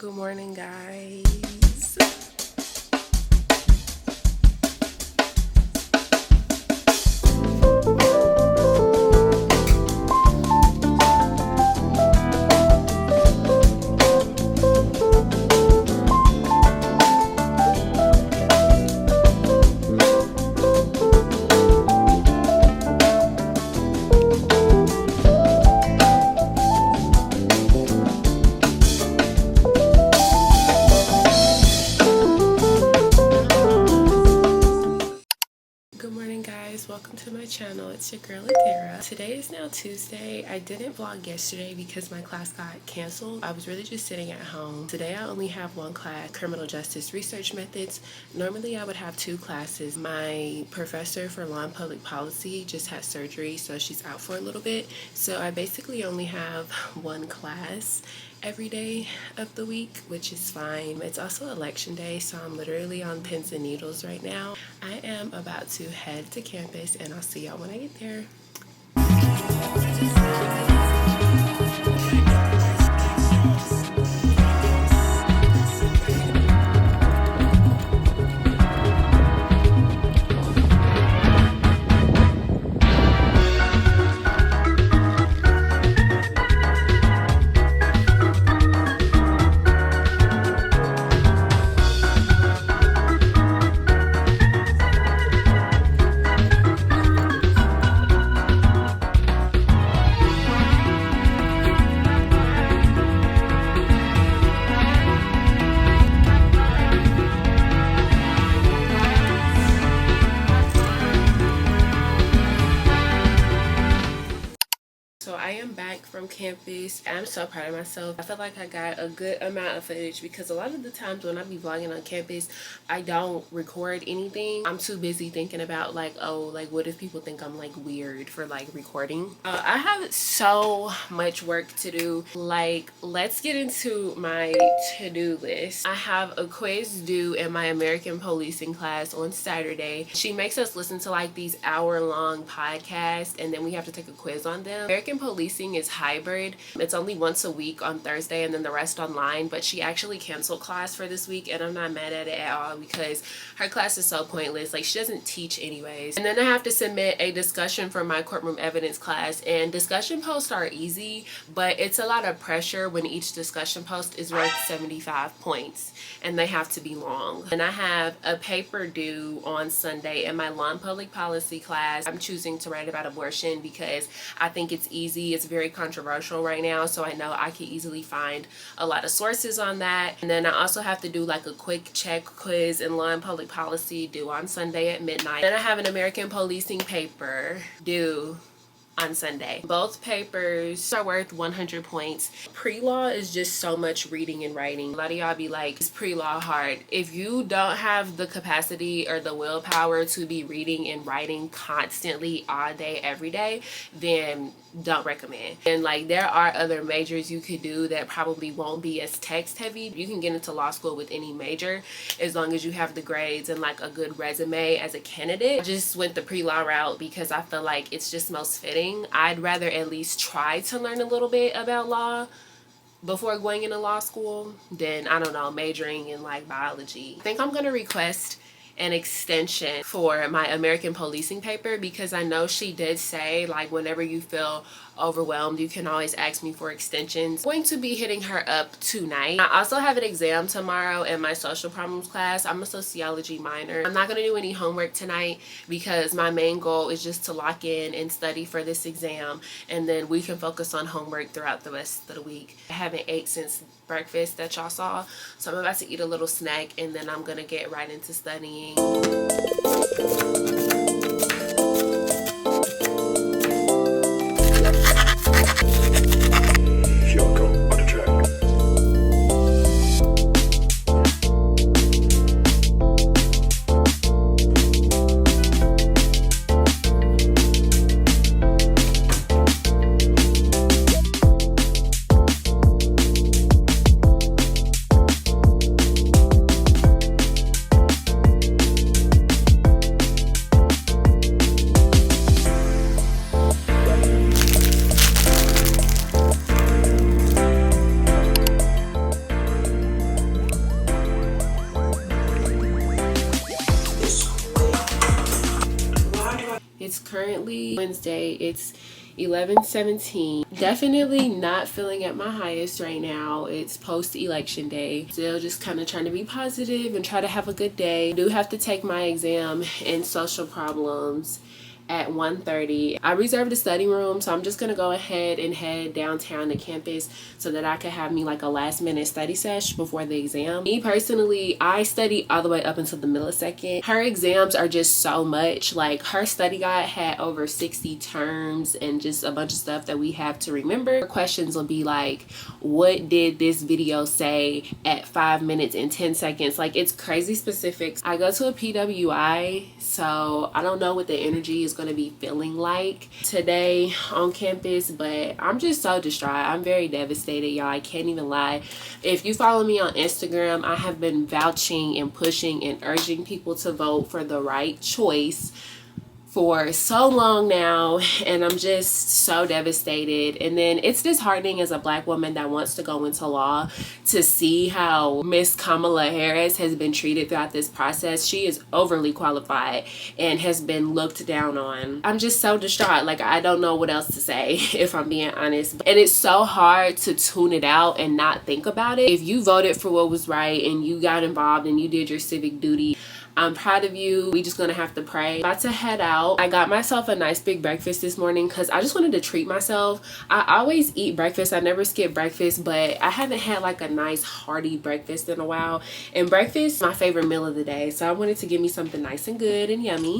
Good morning, guys. Good morning, guys. Welcome to my channel. It's your girl Adara. Today is now Tuesday. I didn't vlog yesterday because my class got canceled. I was really just sitting at home. Today I only have one class, Criminal Justice Research Methods. Normally I would have two classes. My professor for Law and Public Policy just had surgery, so she's out for a little bit. So I basically only have one class every day of the week, which is fine. It's also election day, so I'm literally on pins and needles right now. I am about to head to campus and I'll see y'all when I get there. So I am back from campus. I'm so proud of myself. I feel like I got a good amount of footage because a lot of the times when I be vlogging on campus, I don't record anything. I'm too busy thinking about like, oh, like what if people think I'm like weird for like recording? I have so much work to do. Like, let's get into my to-do list. I have a quiz due in my American policing class on Saturday. She makes us listen to like these hour-long podcasts and then we have to take a quiz on them. American policing is hybrid. It's only once a week on Thursday and then the rest online, but she actually canceled class for this week and I'm not mad at it at all because her class is so pointless. Like, she doesn't teach anyways. And then I have to submit a discussion for my courtroom evidence class, and discussion posts are easy, but it's a lot of pressure when each discussion post is worth 75 points and they have to be long. And I have a paper due on Sunday in my law and public policy class. I'm choosing to write about abortion because I think it's easy. It's very controversial right now, so I know I can easily find a lot of sources on that. And then I also have to do like a quick check quiz in law and public policy due on Sunday at midnight. Then I have an American policing paper due on Sunday. Both papers are worth 100 points. Pre-law is just so much reading and writing. A lot of y'all be like, is pre-law hard? If you don't have the capacity or the willpower to be reading and writing constantly all day, every day, then don't recommend. And like, there are other majors you could do that probably won't be as text heavy. You can get into law school with any major as long as you have the grades and like a good resume as a candidate. I just went the pre-law route because I feel like it's just most fitting. I'd rather at least try to learn a little bit about law before going into law school than, I don't know, majoring in like biology. I think I'm gonna request an extension for my American policing paper because I know she did say like whenever you feel overwhelmed you can always ask me for extensions. I'm going to be hitting her up tonight. I also have an exam tomorrow in my social problems class. I'm a sociology minor. I'm not going to do any homework tonight because my main goal is just to lock in and study for this exam, and then we can focus on homework throughout the rest of the week. I haven't ate since breakfast that y'all saw, so I'm about to eat a little snack and then I'm gonna get right into studying. currently Wednesday. It's 11:17. Definitely not feeling at my highest right now. It's post-election day. Still just kind of trying to be positive and try to have a good day. I do have to take my exam in social problems at 1:30. I reserved a study room, so I'm just gonna go ahead and head downtown to campus so that I could have me like a last minute study sesh before the exam. Me personally, I study all the way up until the millisecond. Her exams are just so much. Like, her study guide had over 60 terms and just a bunch of stuff that we have to remember. Her questions will be like, what did this video say at 5 minutes and 10 seconds? Like, it's crazy specifics. I go to a PWI, so I don't know what the energy is going to be feeling like today on campus, but I'm just so distraught. I'm very devastated, y'all. I can't even lie. If you follow me on Instagram, I have been vouching and pushing and urging people to vote for the right choice for so long now, and I'm just so devastated. And then it's disheartening as a Black woman that wants to go into law to see how Miss Kamala Harris has been treated throughout this process. She is overly qualified and has been looked down on. I'm just so distraught. Like, I don't know what else to say if I'm being honest. And it's so hard to tune it out and not think about it. If you voted for what was right and you got involved and you did your civic duty, I'm proud of you. We just gonna have to pray. About to head out. I got myself a nice big breakfast this morning because I just wanted to treat myself. I always eat breakfast. I never skip breakfast, but I haven't had like a nice hearty breakfast in a while. And breakfast is my favorite meal of the day, so I wanted to give me something nice and good and yummy.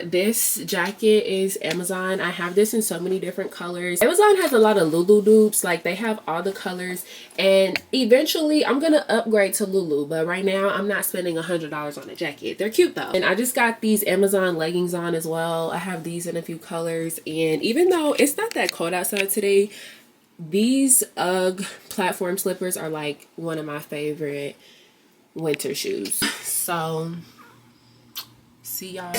This jacket is Amazon. I have this in so many different colors. Amazon has a lot of Lulu dupes. Like, they have all the colors, and eventually I'm gonna upgrade to Lulu, but right now I'm not spending $100 on a jacket. They're cute though. And I just got these Amazon leggings on as well. I have these in a few colors, and even though it's not that cold outside today, these UGG platform slippers are like one of my favorite winter shoes. So see y'all.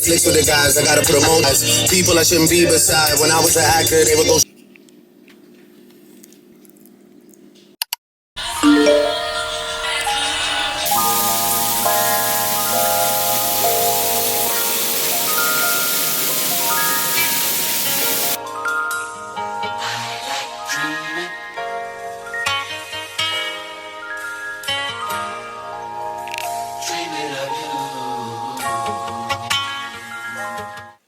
Flicks with the guys, I gotta put them on. People I shouldn't be beside. When I was an actor, they would go.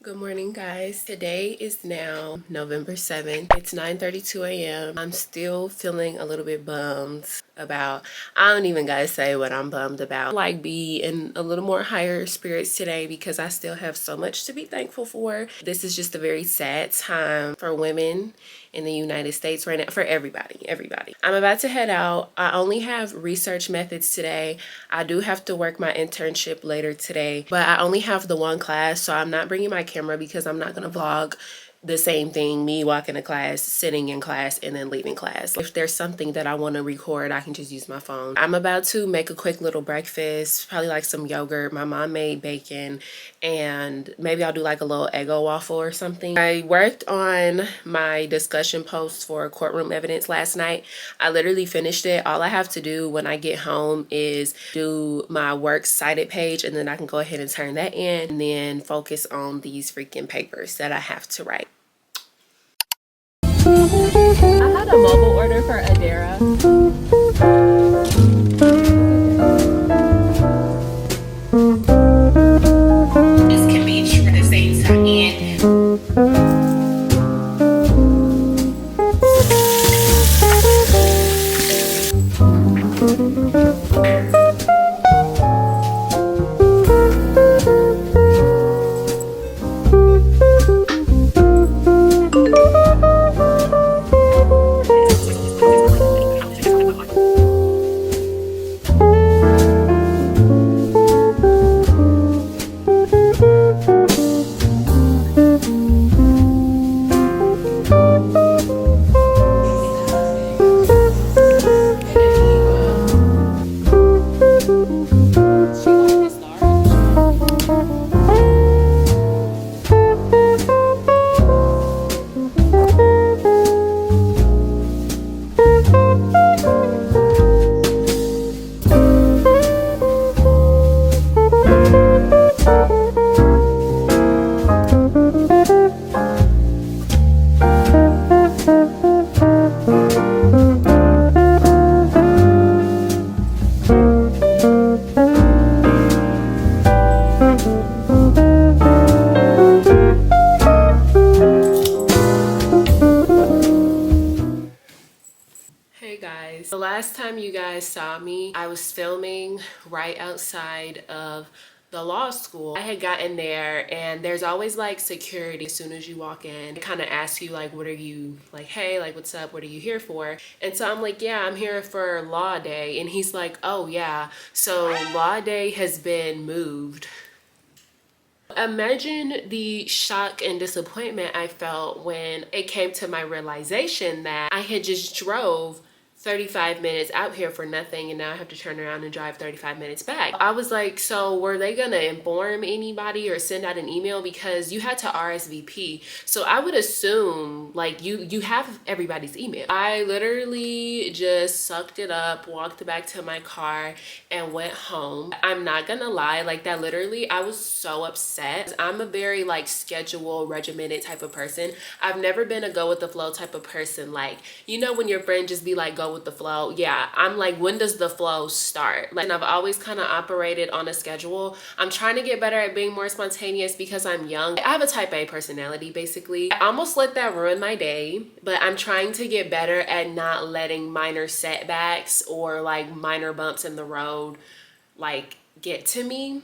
Good morning, guys. Today is now November 7th. It's 9:32 a.m. I'm still feeling a little bit bummed about, I don't even gotta say what I'm bummed about. Like, be in a little more higher spirits today because I still have so much to be thankful for. This is just a very sad time for women in the United States right now, for everybody. I'm about to head out. I only have research methods today. I do have to work my internship later today, but I only have the one class, so I'm not bringing my camera because I'm not gonna vlog the same thing, me walking to class, sitting in class, and then leaving class. If there's something that I want to record, I can just use my phone. I'm about to make a quick little breakfast, probably like some yogurt. My mom made bacon, and maybe I'll do like a little Eggo waffle or something. I worked on my discussion post for courtroom evidence last night. I literally finished it. All I have to do when I get home is do my works cited page, and then I can go ahead and turn that in and then focus on these freaking papers that I have to write. I had a mobile order for Adara. This can be true at the same time. Hey guys, the last time you guys saw me, I was filming right outside of the law school. I had gotten there, and there's always like security as soon as you walk in. It kind of asks you like, what are you, like, hey, like, what's up, what are you here for? And so I'm like, yeah, I'm here for law day. And he's like, oh yeah, so law day has been moved. Imagine the shock and disappointment I felt when it came to my realization that I had just drove 35 minutes out here for nothing, and now I have to turn around and drive 35 minutes back. I was like, so were they gonna inform anybody or send out an email? Because you had to RSVP. So I would assume like you have everybody's email. I literally just sucked it up, walked back to my car, and went home. I'm not gonna lie, like that literally, I was so upset. I'm a very like schedule regimented type of person. I've never been a go with the flow type of person. Like, you know, when your friend just be like, go with the flow. Yeah, I'm like, when does the flow start? Like, and I've always kind of operated on a schedule. I'm trying to get better at being more spontaneous because I'm young. I have a type A personality, basically. I almost let that ruin my day, but I'm trying to get better at not letting minor setbacks or like minor bumps in the road like get to me.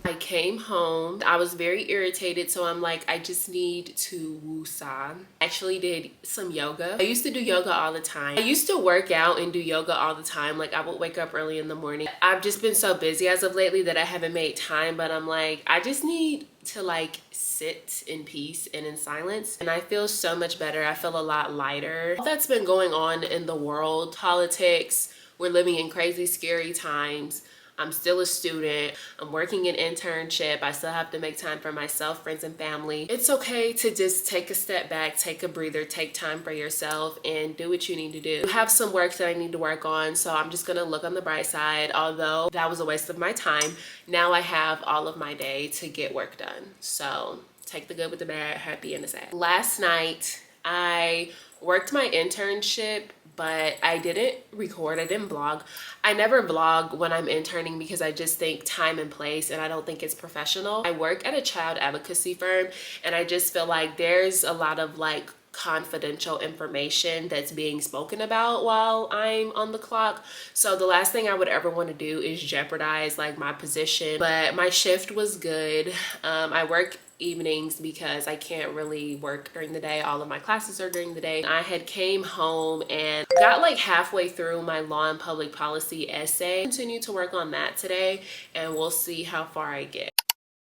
I came home. I was very irritated, so I'm like, I just need to woosah. Actually did some yoga. I used to do yoga all the time. I used to work out and do yoga all the time. Like, I would wake up early in the morning. I've just been so busy as of lately that I haven't made time, but I'm like, I just need to like sit in peace and in silence, and I feel so much better. I feel a lot lighter. All that's been going on in the world, politics, we're living in crazy, scary times. I'm still a student. I'm working an internship. I still have to make time for myself, friends, and family. It's okay to just take a step back, take a breather, take time for yourself, and do what you need to do. I have some work that I need to work on, so I'm just gonna look on the bright side. Although that was a waste of my time, now I have all of my day to get work done. So take the good with the bad, happy and the sad. Last night, I worked my internship, but I didn't record, I didn't vlog. I never vlog when I'm interning because I just think time and place, and I don't think it's professional. I work at a child advocacy firm, and I just feel like there's a lot of like confidential information that's being spoken about while I'm on the clock. So the last thing I would ever want to do is jeopardize like my position. But my shift was good. I work evenings because I can't really work during the day. All of my classes are during the day. I had came home and got like halfway through my law and public policy essay. Continue to work on that today, and we'll see how far I get.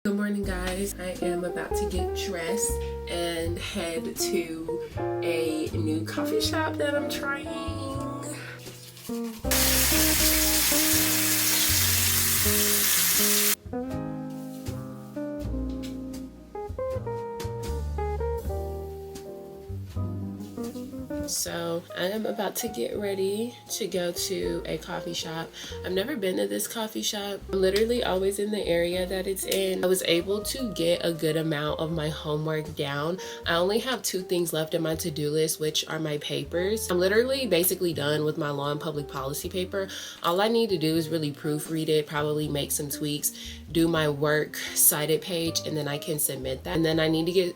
Good morning, guys. I am about to get dressed and head to a new coffee shop that I'm trying. So I am about to get ready to go to a coffee shop. I've never been to this coffee shop. I'm literally always in the area that it's in. I was able to get a good amount of my homework down. I only have 2 things left in my to-do list, which are my papers. I'm literally basically done with my law and public policy paper. All I need to do is really proofread it, probably make some tweaks, do my work cited page, and then I can submit that. And then I need to get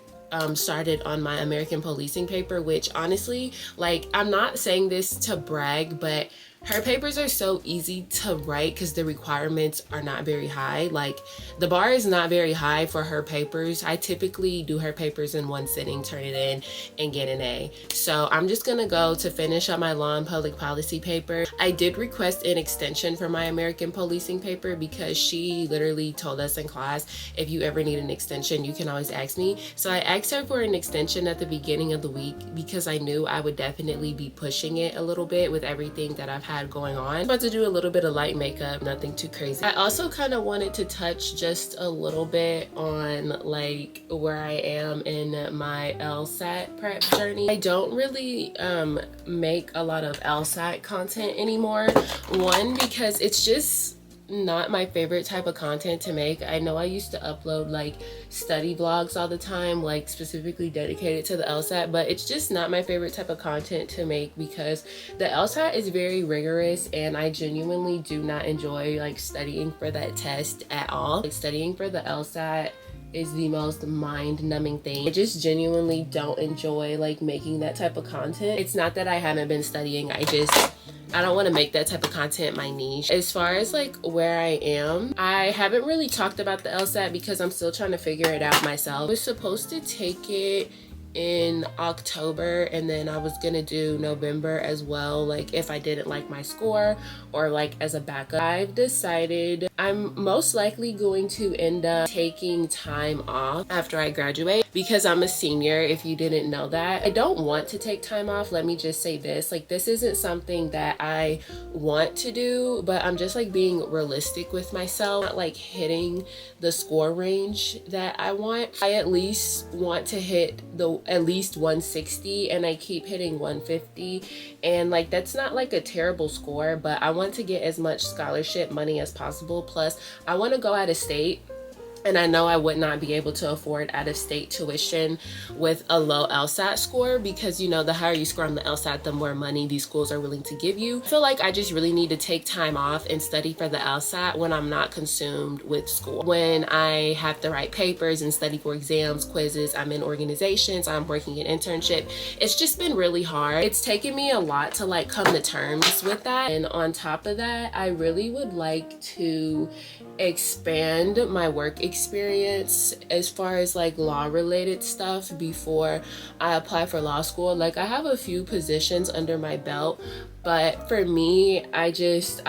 started on my American policing paper, which honestly, like, I'm not saying this to brag, but her papers are so easy to write because the requirements are not very high. Like, the bar is not very high for her papers. I typically do her papers in one sitting, turn it in, and get an A. So I'm just gonna go to finish up my law and public policy paper. I did request an extension for my American policing paper because she literally told us in class, if you ever need an extension, you can always ask me. So I asked her for an extension at the beginning of the week because I knew I would definitely be pushing it a little bit with everything that I've had going on. I'm about to do a little bit of light makeup, nothing too crazy. I also kind of wanted to touch just a little bit on like where I am in my LSAT prep journey. I don't really make a lot of LSAT content anymore. One, because it's just not my favorite type of content to make. I know I used to upload like study vlogs all the time, like specifically dedicated to the LSAT, but it's just not my favorite type of content to make because the LSAT is very rigorous and I genuinely do not enjoy like studying for that test at all. Like, studying for the LSAT is the most mind-numbing thing. I just genuinely don't enjoy like making that type of content. It's not that I haven't been studying, I don't want to make that type of content my niche. As far as like where I am, I haven't really talked about the LSAT because I'm still trying to figure it out myself. I was supposed to take it in October and then I was gonna do November as well, like if I didn't like my score or like as a backup. I've decided I'm most likely going to end up taking time off after I graduate because I'm a senior, if you didn't know that. I don't want to take time off, let me just say this, like this isn't something that I want to do, but I'm just like being realistic with myself, not like hitting the score range that I want. I at least want to hit at least 160 and I keep hitting 150, and like that's not like a terrible score, but I want to get as much scholarship money as possible. Plus I want to go out of state, and I know I would not be able to afford out-of-state tuition with a low LSAT score because, you know, the higher you score on the LSAT, the more money these schools are willing to give you. I feel like I just really need to take time off and study for the LSAT when I'm not consumed with school. When I have to write papers and study for exams, quizzes, I'm in organizations, I'm working in internship. It's just been really hard. It's taken me a lot to like come to terms with that. And on top of that, I really would like to expand my work experience as far as like law related stuff before I apply for law school. Like I have a few positions under my belt, but for me, I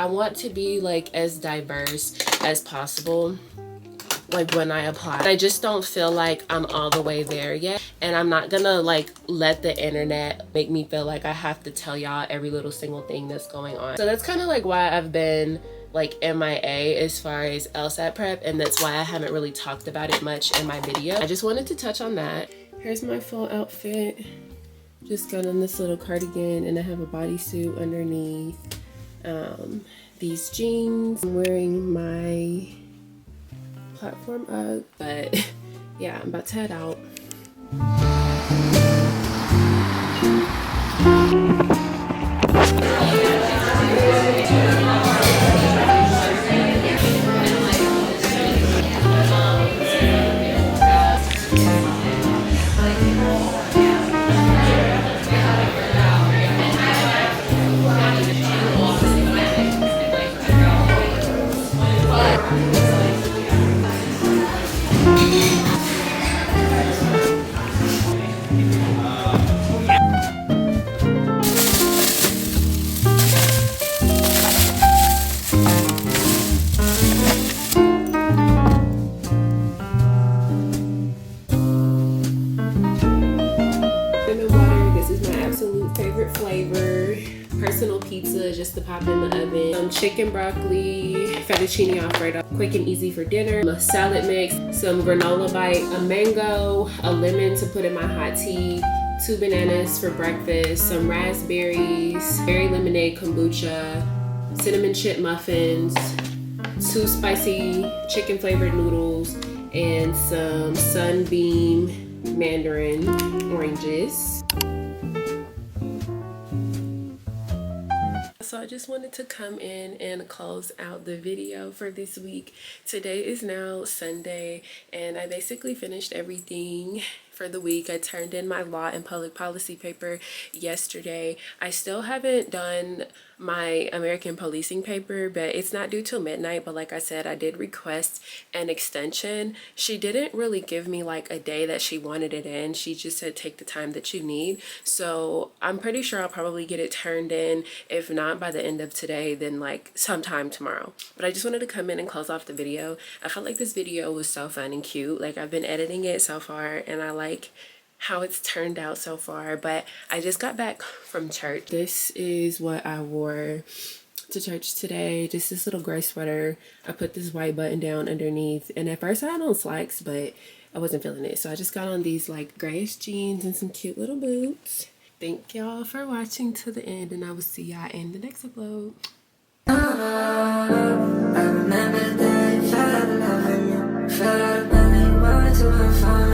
want to be like as diverse as possible like when I apply. I just don't feel like I'm all the way there yet, and I'm not gonna like let the internet make me feel like I have to tell y'all every little single thing that's going on. So that's kind of like why I've been like MIA as far as LSAT prep, and that's why I haven't really talked about it much in my video. I just wanted to touch on that. Here's my full outfit. Just got on this little cardigan and I have a bodysuit underneath. These jeans. I'm wearing my platform UGG, but yeah, I'm about to head out. personal pizza just to pop in the oven, some chicken broccoli, fettuccine alfredo, quick and easy for dinner, a salad mix, some granola bite, a mango, a lemon to put in my hot tea, 2 bananas for breakfast, some raspberries, berry lemonade kombucha, cinnamon chip muffins, 2 spicy chicken flavored noodles, and some Sunbeam mandarin oranges. So I just wanted to come in and close out the video for this week. Today is now Sunday, and I basically finished everything for the week. I turned in my law and public policy paper yesterday. I still haven't done my American policing paper, but it's not due till midnight. But like I said, I did request an extension. She didn't really give me like a day that she wanted it in. She just said take the time that you need. So I'm pretty sure I'll probably get it turned in. If not by the end of today, then like sometime tomorrow. But I just wanted to come in and close off the video. I felt like this video was so fun and cute. Like, I've been editing it so far, and I like how it's turned out so far. But I just got back from church. This is what I wore to church today. Just this little gray sweater. I put this white button down underneath, and at first I had on slacks, but I wasn't feeling it, so I just got on these like grayish jeans and some cute little boots. Thank y'all for watching to the end, and I will see y'all in the next upload.